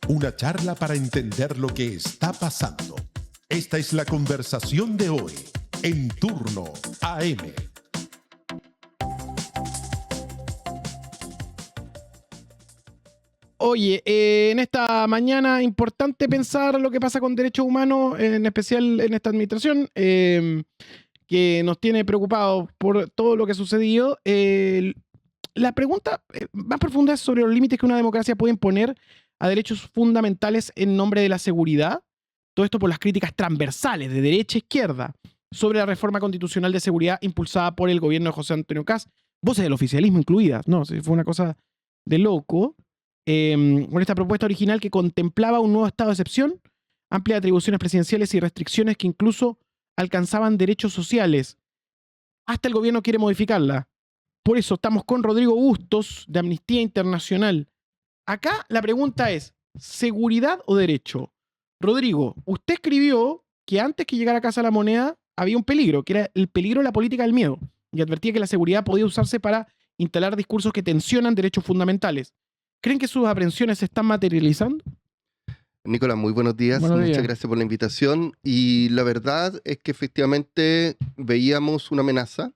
Una charla para entender lo que está pasando. Esta es la conversación de hoy en Turno AM. Oye, en esta mañana importante pensar lo que pasa con derechos humanos, en especial en esta administración, que nos tiene preocupados por todo lo que ha sucedido. La pregunta más profunda es sobre los límites que una democracia puede imponer a derechos fundamentales en nombre de la seguridad. Todo esto por las críticas transversales de derecha a izquierda sobre la reforma constitucional de seguridad impulsada por el gobierno de José Antonio Kast, voces del oficialismo incluidas, ¿no? Fue una cosa de loco. Con esta propuesta original que contemplaba un nuevo estado de excepción, amplias atribuciones presidenciales y restricciones que incluso alcanzaban derechos sociales. Hasta el gobierno quiere modificarla. Por eso estamos con Rodrigo Bustos, de Amnistía Internacional. Acá la pregunta es, ¿seguridad o derecho? Rodrigo, usted escribió que antes que llegara a Casa de la Moneda había un peligro, que era el peligro de la política del miedo, y advertía que la seguridad podía usarse para instalar discursos que tensionan derechos fundamentales. ¿Creen que sus aprehensiones se están materializando? Nicolás, muy buenos días. Buenos días. Muchas gracias por la invitación. Y la verdad es que efectivamente veíamos una amenaza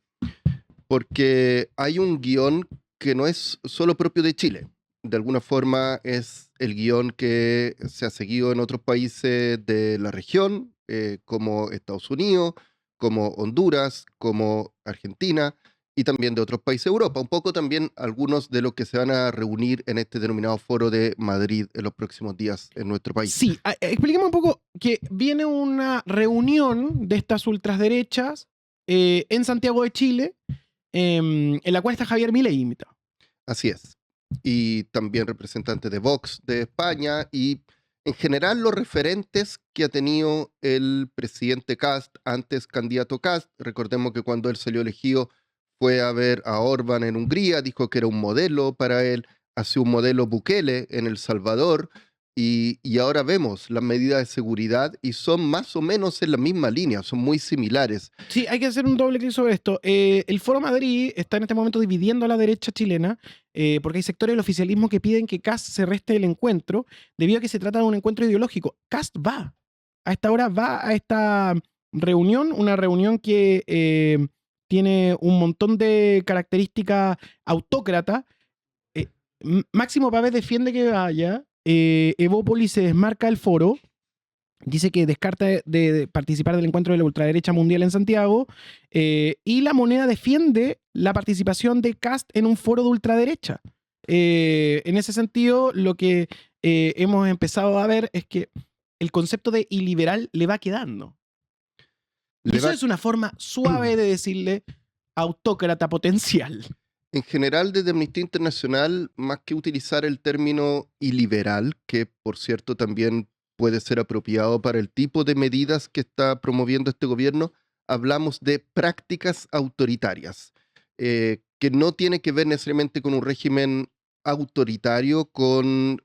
porque hay un guión que no es solo propio de Chile. De alguna forma es el guión que se ha seguido en otros países de la región, como Estados Unidos, como Honduras, como Argentina, y también de otros países de Europa, un poco también algunos de los que se van a reunir en este denominado Foro de Madrid en los próximos días en nuestro país. Sí, expliquemos un poco que viene una reunión de estas ultraderechas en Santiago de Chile, en la cual está Javier Milei invitado. Así es. Y también representantes de Vox de España y en general los referentes que ha tenido el presidente Kast, antes candidato Kast. Recordemos que cuando él salió elegido fue a ver a Orbán en Hungría, dijo que era un modelo para él, hace un modelo Bukele en El Salvador, y ahora vemos las medidas de seguridad y son más o menos en la misma línea, son muy similares. Sí, hay que hacer un doble clic sobre esto. El Foro Madrid está en este momento dividiendo a la derecha chilena porque hay sectores del oficialismo que piden que Kast se reste del encuentro debido a que se trata de un encuentro ideológico. Kast va. A esta hora va a esta reunión, una reunión que tiene un montón de características autócratas. Máximo Pavés defiende que vaya. Evópolis se desmarca el foro. Dice que descarta de participar del encuentro de la ultraderecha mundial en Santiago. Y La Moneda defiende la participación de Kast en un foro de ultraderecha. En ese sentido, lo que hemos empezado a ver es que el concepto de iliberal le va quedando. Y eso es una forma suave de decirle autócrata potencial. En general, desde Amnistía Internacional, más que utilizar el término iliberal, que por cierto también puede ser apropiado para el tipo de medidas que está promoviendo este gobierno, hablamos de prácticas autoritarias, que no tiene que ver necesariamente con un régimen autoritario, con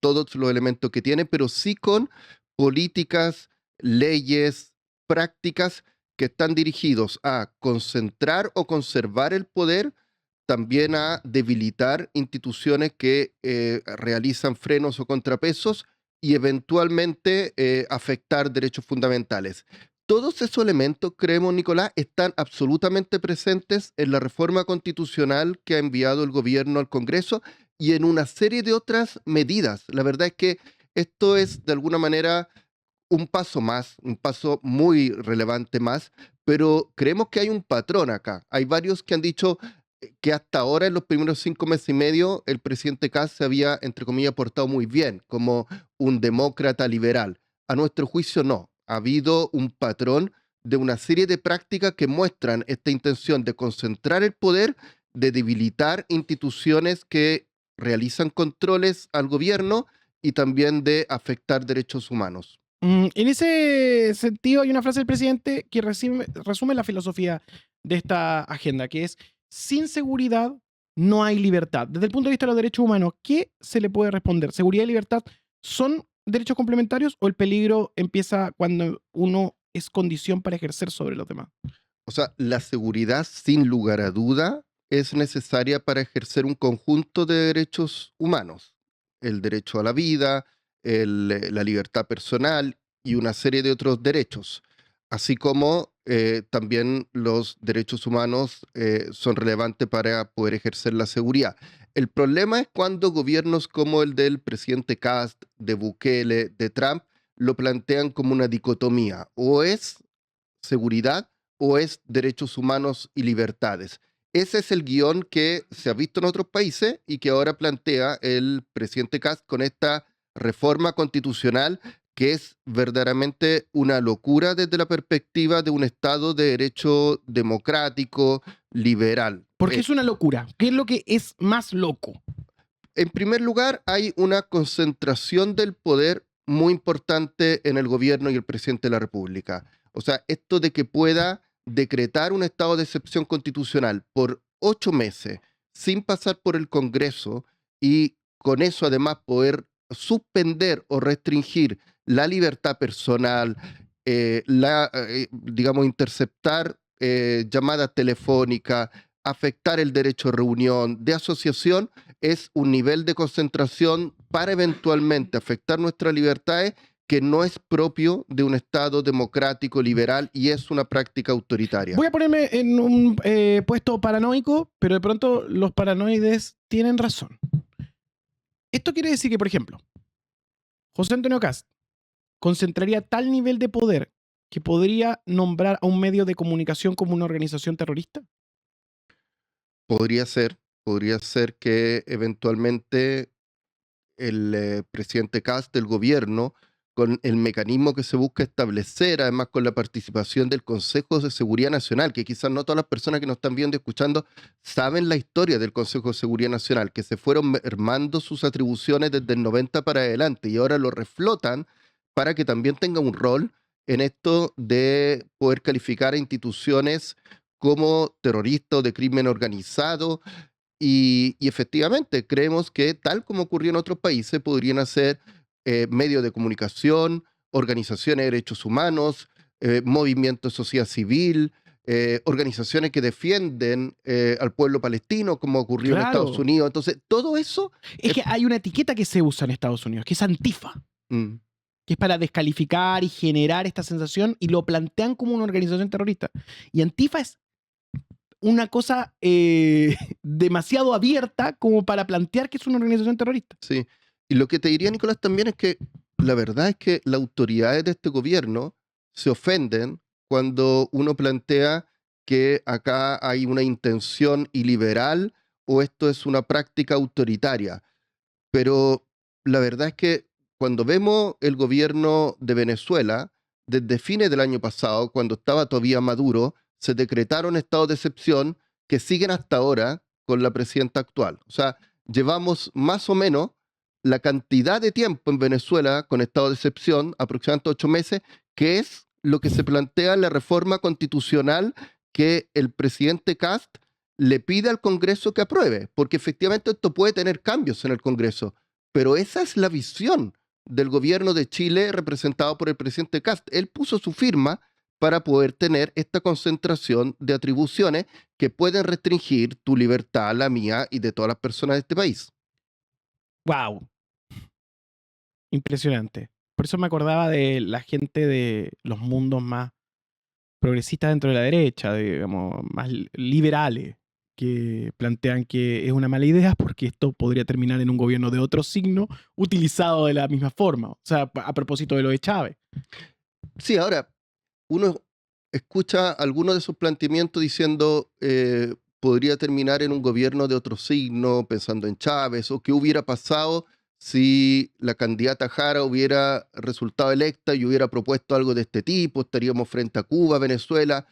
todos los elementos que tiene, pero sí con políticas, leyes, prácticas que están dirigidos a concentrar o conservar el poder, también a debilitar instituciones que realizan frenos o contrapesos y eventualmente afectar derechos fundamentales. Todos esos elementos, creemos, Nicolás, están absolutamente presentes en la reforma constitucional que ha enviado el gobierno al Congreso y en una serie de otras medidas. La verdad es que esto es, de alguna manera, un paso más, un paso muy relevante más, pero creemos que hay un patrón acá. Hay varios que han dicho que hasta ahora, en los primeros 5 meses y medio, el presidente Kast se había, entre comillas, portado muy bien, como un demócrata liberal. A nuestro juicio, no. Ha habido un patrón de una serie de prácticas que muestran esta intención de concentrar el poder, de debilitar instituciones que realizan controles al gobierno y también de afectar derechos humanos. En ese sentido, hay una frase del presidente que resume la filosofía de esta agenda, que es: sin seguridad no hay libertad. Desde el punto de vista de los derechos humanos, ¿qué se le puede responder? ¿Seguridad y libertad son derechos complementarios o el peligro empieza cuando uno es condición para ejercer sobre los demás? O sea, la seguridad, sin lugar a duda, es necesaria para ejercer un conjunto de derechos humanos. El derecho a la vida, la libertad personal y una serie de otros derechos, así como también los derechos humanos son relevantes para poder ejercer la seguridad. El problema es cuando gobiernos como el del presidente Kast, de Bukele, de Trump, lo plantean como una dicotomía, o es seguridad o es derechos humanos y libertades. Ese es el guión que se ha visto en otros países y que ahora plantea el presidente Kast con esta reforma constitucional que es verdaderamente una locura desde la perspectiva de un Estado de derecho democrático, liberal. ¿Por qué es una locura? ¿Qué es lo que es más loco? En primer lugar, hay una concentración del poder muy importante en el gobierno y el presidente de la República. O sea, esto de que pueda decretar un estado de excepción constitucional por 8 meses sin pasar por el Congreso y con eso además poder suspender o restringir la libertad personal, digamos, interceptar llamadas telefónicas, afectar el derecho de reunión, de asociación, es un nivel de concentración para eventualmente afectar nuestras libertades que no es propio de un Estado democrático liberal y es una práctica autoritaria. Voy a ponerme en un puesto paranoico, pero de pronto los paranoides tienen razón. Esto quiere decir que, por ejemplo, José Antonio Kast concentraría tal nivel de poder que podría nombrar a un medio de comunicación como una organización terrorista. Podría ser que eventualmente el presidente Kast del gobierno, con el mecanismo que se busca establecer, además con la participación del Consejo de Seguridad Nacional, que quizás no todas las personas que nos están viendo y escuchando saben la historia del Consejo de Seguridad Nacional, que se fueron mermando sus atribuciones desde el 90 para adelante y ahora lo reflotan para que también tenga un rol en esto de poder calificar a instituciones como terroristas o de crimen organizado. Y efectivamente, creemos que tal como ocurrió en otros países, podrían ser medios de comunicación, organizaciones de derechos humanos, movimientos de sociedad civil, organizaciones que defienden al pueblo palestino, como ocurrió en Estados Claro. Unidos. Entonces, todo eso... Es que hay una etiqueta que se usa en Estados Unidos, que es Antifa, Mm, que es para descalificar y generar esta sensación y lo plantean como una organización terrorista. Y Antifa es una cosa demasiado abierta como para plantear que es una organización terrorista. sí. Y lo que te diría, Nicolás, también es que la verdad es que las autoridades de este gobierno se ofenden cuando uno plantea que acá hay una intención iliberal o esto es una práctica autoritaria. Pero la verdad es que cuando vemos el gobierno de Venezuela, desde fines del año pasado, cuando estaba todavía Maduro, se decretaron estados de excepción que siguen hasta ahora con la presidenta actual. O sea, llevamos más o menos la cantidad de tiempo en Venezuela con estado de excepción, aproximadamente 8 meses, que es lo que se plantea en la reforma constitucional que el presidente Kast le pide al Congreso que apruebe, porque efectivamente esto puede tener cambios en el Congreso, pero esa es la visión del gobierno de Chile representado por el presidente Kast. Él puso su firma para poder tener esta concentración de atribuciones que pueden restringir tu libertad, la mía y de todas las personas de este país. ¡Wow! Impresionante. Por eso me acordaba de la gente de los mundos más progresistas dentro de la derecha, digamos, más liberales, que plantean que es una mala idea porque esto podría terminar en un gobierno de otro signo utilizado de la misma forma. O sea, a propósito de lo de Chávez. Sí, ahora, uno escucha algunos de sus planteamientos diciendo podría terminar en un gobierno de otro signo, pensando en Chávez, o qué hubiera pasado si la candidata Jara hubiera resultado electa y hubiera propuesto algo de este tipo, estaríamos frente a Cuba, Venezuela,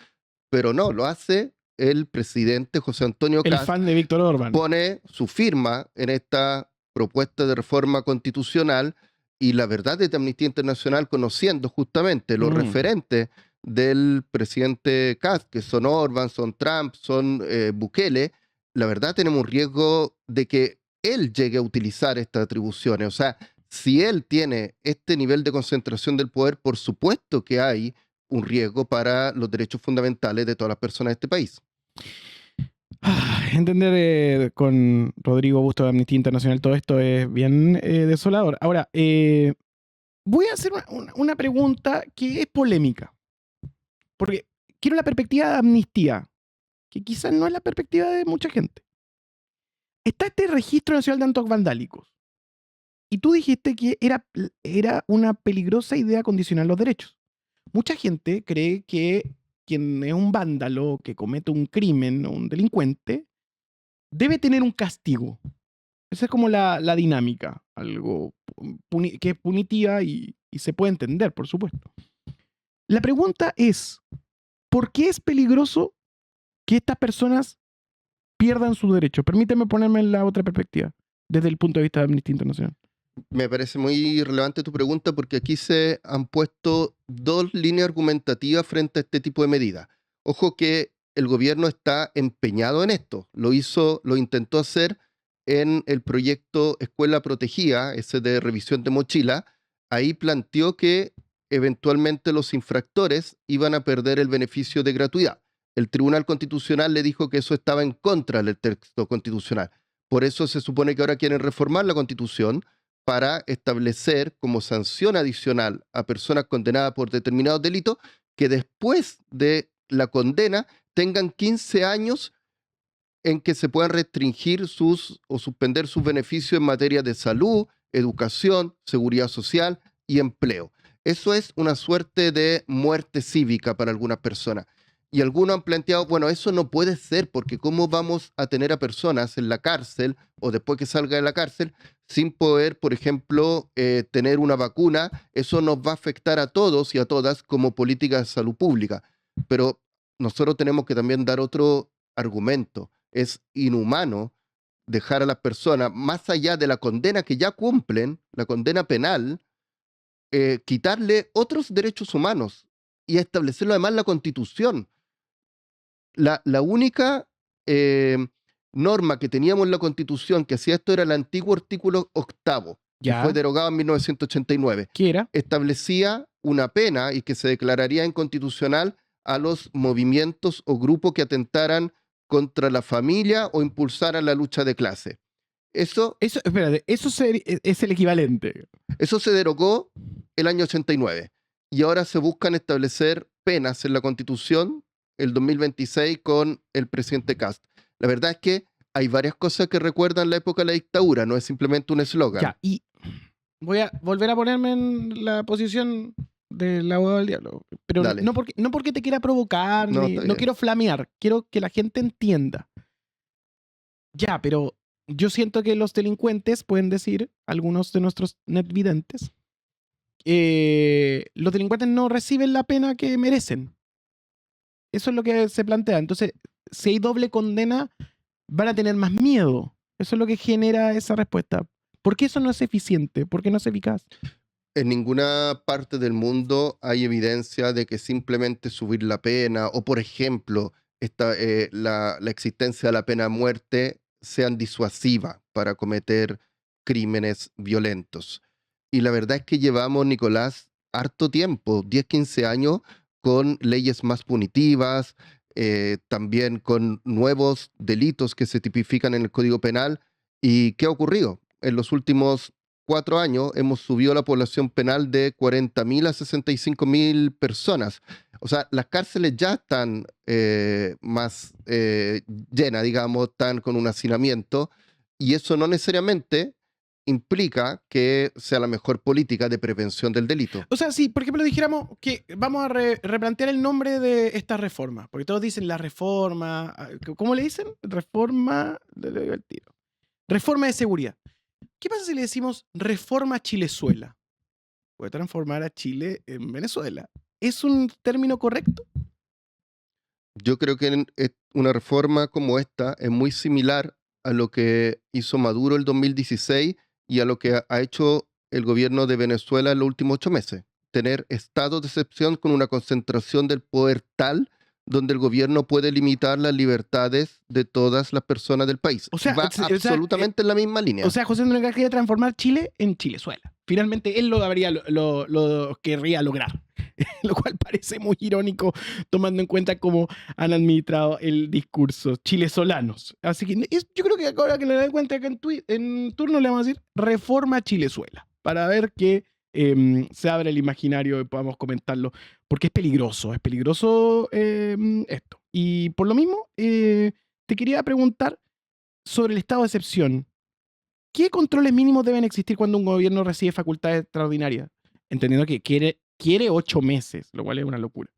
pero no, lo hace el presidente José Antonio El Kast, fan de Víctor Orbán. pone su firma en esta propuesta de reforma constitucional y la verdad es de Amnistía Internacional, conociendo justamente los referentes del presidente Kast, que son Orbán, son Trump, son Bukele, la verdad tenemos un riesgo de que él llegue a utilizar estas atribuciones. O sea, si él tiene este nivel de concentración del poder, por supuesto que hay un riesgo para los derechos fundamentales de todas las personas de este país. Entender con Rodrigo Busto de Amnistía Internacional todo esto es bien desolador. Ahora, voy a hacer una pregunta que es polémica. Porque quiero la perspectiva de Amnistía, que quizás no es la perspectiva de mucha gente. Está este Registro Nacional de Actos Vandálicos. Y tú dijiste que era una peligrosa idea condicionar los derechos. Mucha gente cree que quien es un vándalo, que comete un crimen o un delincuente, debe tener un castigo. Esa es como la dinámica, algo que es punitiva y se puede entender, por supuesto. La pregunta es, ¿por qué es peligroso que estas personas pierdan su derecho? Permíteme ponerme en la otra perspectiva, desde el punto de vista de Amnistía Internacional. Me parece muy relevante tu pregunta porque aquí se han puesto dos líneas argumentativas frente a este tipo de medidas. Ojo que el gobierno está empeñado en esto. Lo intentó hacer en el proyecto Escuela Protegida, ese de revisión de mochila. Ahí planteó que eventualmente los infractores iban a perder el beneficio de gratuidad. El Tribunal Constitucional le dijo que eso estaba en contra del texto constitucional. Por eso se supone que ahora quieren reformar la Constitución para establecer como sanción adicional a personas condenadas por determinados delitos que después de la condena tengan 15 años en que se puedan restringir o suspender sus beneficios en materia de salud, educación, seguridad social y empleo. Eso es una suerte de muerte cívica para algunas personas. Y algunos han planteado, bueno, eso no puede ser, porque ¿cómo vamos a tener a personas en la cárcel o después que salga de la cárcel sin poder, por ejemplo, tener una vacuna? Eso nos va a afectar a todos y a todas como política de salud pública. Pero nosotros tenemos que también dar otro argumento. Es inhumano dejar a las personas, más allá de la condena que ya cumplen, la condena penal, quitarle otros derechos humanos y establecerlo además en la Constitución. La única norma que teníamos en la Constitución que hacía esto era el antiguo artículo 8º, que fue derogado en 1989. ¿Qué era? Establecía una pena y que se declararía inconstitucional a los movimientos o grupos que atentaran contra la familia o impulsaran la lucha de clase. Espérate, eso es el equivalente. Eso se derogó el año 89 y ahora se buscan establecer penas en la Constitución el 2026 con el presidente Kast. La verdad es que hay varias cosas que recuerdan la época de la dictadura, no es simplemente un eslogan. Ya, y voy a volver a ponerme en la posición del abogado del diablo, pero no porque te quiera provocar, no quiero flamear, quiero que la gente entienda. Ya, pero yo siento que los delincuentes pueden decir, algunos de nuestros netvidentes, los delincuentes no reciben la pena que merecen. Eso es lo que se plantea. Entonces, si hay doble condena, van a tener más miedo. Eso es lo que genera esa respuesta. ¿Por qué eso no es eficiente? ¿Por qué no es eficaz? En ninguna parte del mundo hay evidencia de que simplemente subir la pena o, por ejemplo, la existencia de la pena de muerte sean disuasivas para cometer crímenes violentos. Y la verdad es que llevamos, Nicolás, harto tiempo, 10, 15 años, con leyes más punitivas, también con nuevos delitos que se tipifican en el Código Penal. ¿Y qué ha ocurrido? En los últimos 4 años hemos subido la población penal de 40.000 a 65.000 personas. O sea, las cárceles ya están más llenas, digamos, están con un hacinamiento, y eso no necesariamente implica que sea la mejor política de prevención del delito. O sea, si por ejemplo dijéramos que vamos a replantear el nombre de esta reforma, porque todos dicen la reforma, ¿cómo le dicen? Reforma de seguridad. ¿Qué pasa si le decimos reforma Chilezuela? Puede transformar a Chile en Venezuela. ¿Es un término correcto? Yo creo que una reforma como esta es muy similar a lo que hizo Maduro el 2016 y a lo que ha hecho el gobierno de Venezuela en los últimos 8 meses. Tener estados de excepción con una concentración del poder tal donde el gobierno puede limitar las libertades de todas las personas del país. O sea, va absolutamente en la misma línea. O sea, José Antonio Kast quería transformar Chile en Chilezuela. Finalmente él lo querría lograr. lo cual parece muy irónico tomando en cuenta cómo han administrado el discurso chilesolanos. Así que yo creo que ahora que le dan cuenta que en turno le vamos a decir Reforma Chilezuela, para ver que se abre el imaginario y podamos comentarlo, porque es peligroso esto. Y por lo mismo, te quería preguntar sobre el estado de excepción. ¿Qué controles mínimos deben existir cuando un gobierno recibe facultades extraordinarias? Entendiendo que quiere 8 meses, lo cual es una locura.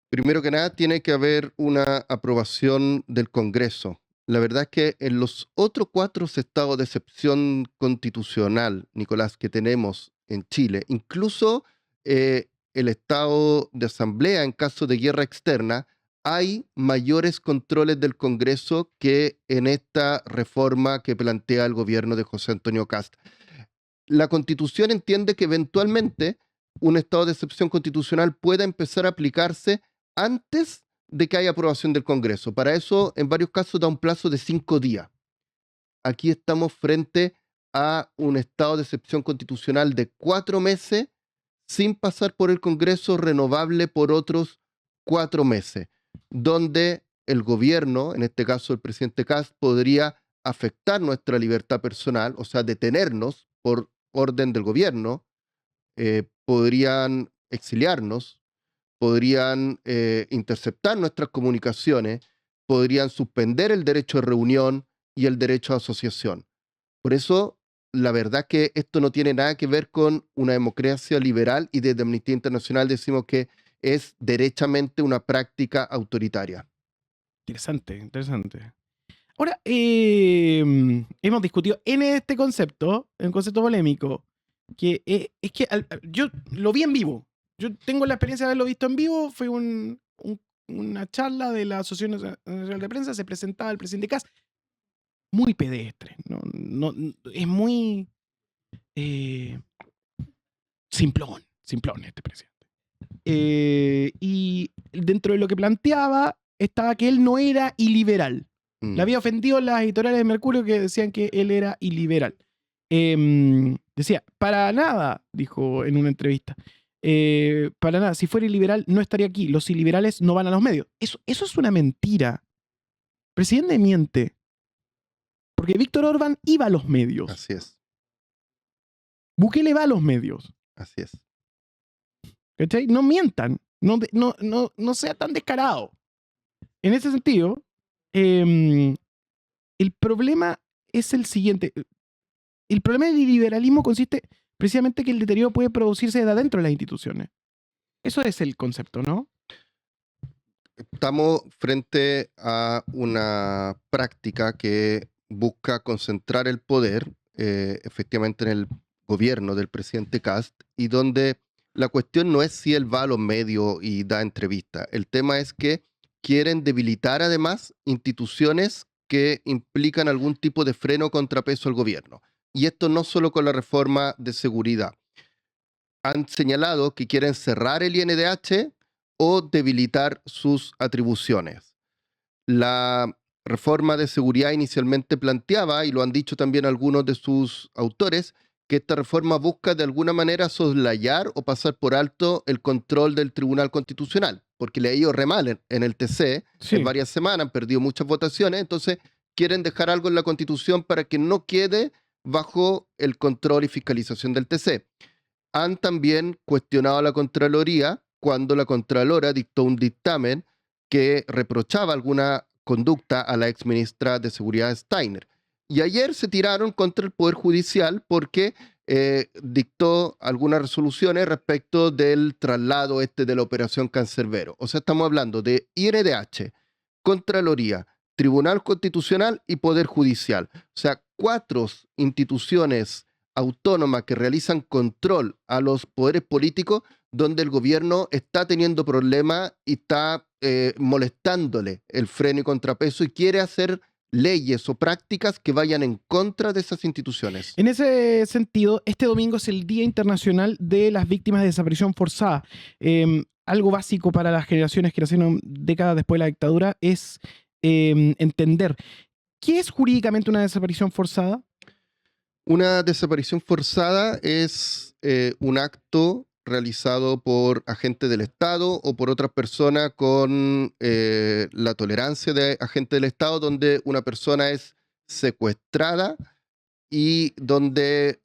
Primero que nada, tiene que haber una aprobación del Congreso. La verdad es que en los otros 4 estados de excepción constitucional, Nicolás, que tenemos en Chile, incluso el estado de asamblea en caso de guerra externa, hay mayores controles del Congreso que en esta reforma que plantea el gobierno de José Antonio Kast. La Constitución entiende que eventualmente un estado de excepción constitucional pueda empezar a aplicarse antes de que haya aprobación del Congreso. Para eso, en varios casos, da un plazo de 5 días. Aquí estamos frente a un estado de excepción constitucional de 4 meses sin pasar por el Congreso, renovable por otros 4 meses, donde el gobierno, en este caso el presidente Kast, podría afectar nuestra libertad personal, o sea, detenernos por orden del gobierno, podrían exiliarnos, podrían interceptar nuestras comunicaciones, podrían suspender el derecho de reunión y el derecho a asociación. Por eso, la verdad que esto no tiene nada que ver con una democracia liberal y desde Amnistía Internacional decimos que es derechamente una práctica autoritaria. Interesante. Ahora, hemos discutido en este concepto, un concepto polémico, que es que yo lo vi en vivo. Yo tengo la experiencia de haberlo visto en vivo. Fue una charla de la Asociación Nacional de Prensa, se presentaba el presidente Kast. Muy pedestre. Es muy simplón este presidente. Y dentro de lo que planteaba estaba que él no era iliberal. Le había ofendido las editoriales de Mercurio que decían que él era iliberal. Decía, para nada, dijo en una entrevista, para nada, si fuera iliberal no estaría aquí, los iliberales no van a los medios. Eso es una mentira. El presidente miente. Porque Víctor Orbán iba a los medios. Así es. Bukele va a los medios. Así es. ¿Cachai? No mientan. No sea tan descarado. En ese sentido, el problema es el siguiente. El problema del liberalismo consiste precisamente que el deterioro puede producirse de adentro de las instituciones. Eso es el concepto, ¿no? Estamos frente a una práctica que busca concentrar el poder efectivamente en el gobierno del presidente Kast y donde la cuestión no es si él va a los medios y da entrevistas. El tema es que quieren debilitar además instituciones que implican algún tipo de freno o contrapeso al gobierno. Y esto no solo con la reforma de seguridad. Han señalado que quieren cerrar el INDH o debilitar sus atribuciones. La reforma de seguridad inicialmente planteaba, y lo han dicho también algunos de sus autores, que esta reforma busca de alguna manera soslayar o pasar por alto el control del Tribunal Constitucional, porque le ha ido re mal en el TC, Sí. en varias semanas, han perdido muchas votaciones, entonces quieren dejar algo en la Constitución para que no quede bajo el control y fiscalización del TC. Han también cuestionado a la Contraloría cuando la Contralora dictó un dictamen que reprochaba alguna conducta a la exministra de Seguridad Steiner. Y ayer se tiraron contra el Poder Judicial porque dictó algunas resoluciones respecto del traslado de la Operación Cancerbero. O sea, estamos hablando de INDH, Contraloría, Tribunal Constitucional y Poder Judicial. O sea, 4 instituciones autónomas que realizan control a los poderes políticos donde el gobierno está teniendo problemas y está molestándole el freno y contrapeso y quiere hacer leyes o prácticas que vayan en contra de esas instituciones. En ese sentido, este domingo es el Día Internacional de las Víctimas de Desaparición Forzada. Algo básico para las generaciones que nacieron décadas después de la dictadura es entender ¿qué es jurídicamente una desaparición forzada? Una desaparición forzada es un acto realizado por agentes del Estado o por otras personas con la tolerancia de agentes del Estado, donde una persona es secuestrada y donde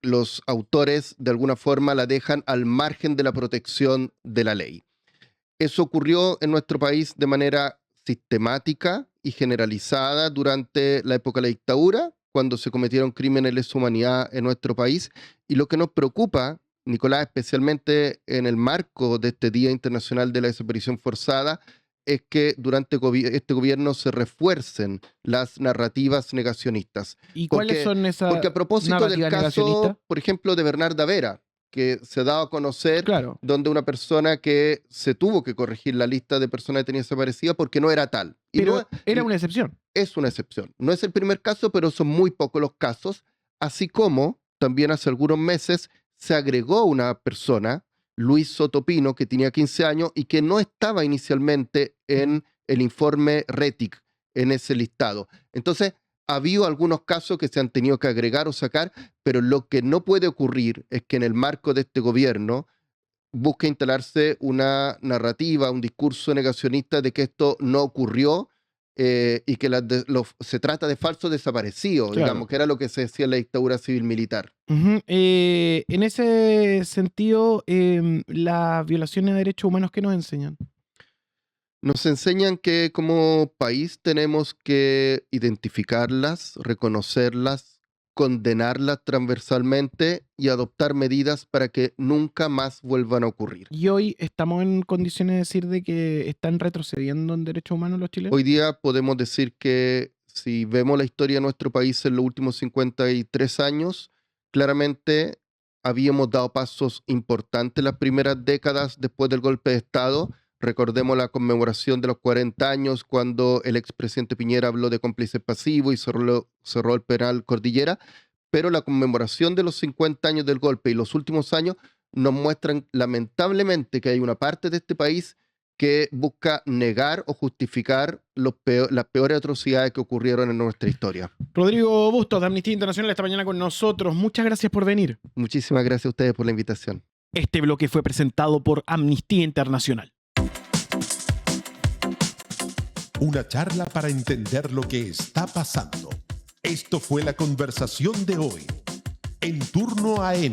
los autores de alguna forma la dejan al margen de la protección de la ley. Eso ocurrió en nuestro país de manera sistemática y generalizada durante la época de la dictadura, cuando se cometieron crímenes de lesa humanidad en nuestro país. Y lo que nos preocupa, Nicolás, especialmente en el marco de este Día Internacional de la Desaparición Forzada, es que durante este gobierno se refuercen las narrativas negacionistas. ¿Y cuáles son esas Porque a propósito del narrativas caso, negacionistas? por ejemplo, de Bernarda Vera, que se ha dado a conocer, Claro, donde una persona que se tuvo que corregir la lista de personas detenidas desaparecidas porque no era tal. Y pero no, era una excepción. es una excepción. No es el primer caso, pero son muy pocos los casos, así como también hace algunos meses se agregó una persona, Luis Sotopino, que tenía 15 años y que no estaba inicialmente en el informe RETIC, en ese listado. Entonces, ha habido algunos casos que se han tenido que agregar o sacar, pero lo que no puede ocurrir es que en el marco de este gobierno busque instalarse una narrativa, un discurso negacionista de que esto no ocurrió y que se trata de falsos desaparecidos, Claro. digamos, que era lo que se decía en la dictadura civil-militar. Ujú. En ese sentido, las violaciones a derechos humanos, ¿qué nos enseñan? Nos enseñan que como país tenemos que identificarlas, reconocerlas, condenarlas transversalmente y adoptar medidas para que nunca más vuelvan a ocurrir. Y hoy estamos en condiciones de decir de que están retrocediendo en derechos humanos los chilenos. Hoy día podemos decir que si vemos la historia de nuestro país en los últimos 53 años, claramente habíamos dado pasos importantes las primeras décadas después del golpe de Estado. Recordemos la conmemoración de los 40 años cuando el expresidente Piñera habló de cómplices pasivos y cerró el penal Cordillera, pero la conmemoración de los 50 años del golpe y los últimos años nos muestran lamentablemente que hay una parte de este país que busca negar o justificar las peores atrocidades que ocurrieron en nuestra historia. Rodrigo Bustos, de Amnistía Internacional, esta mañana con nosotros. Muchas gracias por venir. Muchísimas gracias a ustedes por la invitación. Este bloque fue presentado por Amnistía Internacional. Una charla para entender lo que está pasando. Esto fue la conversación de hoy. En Turno AM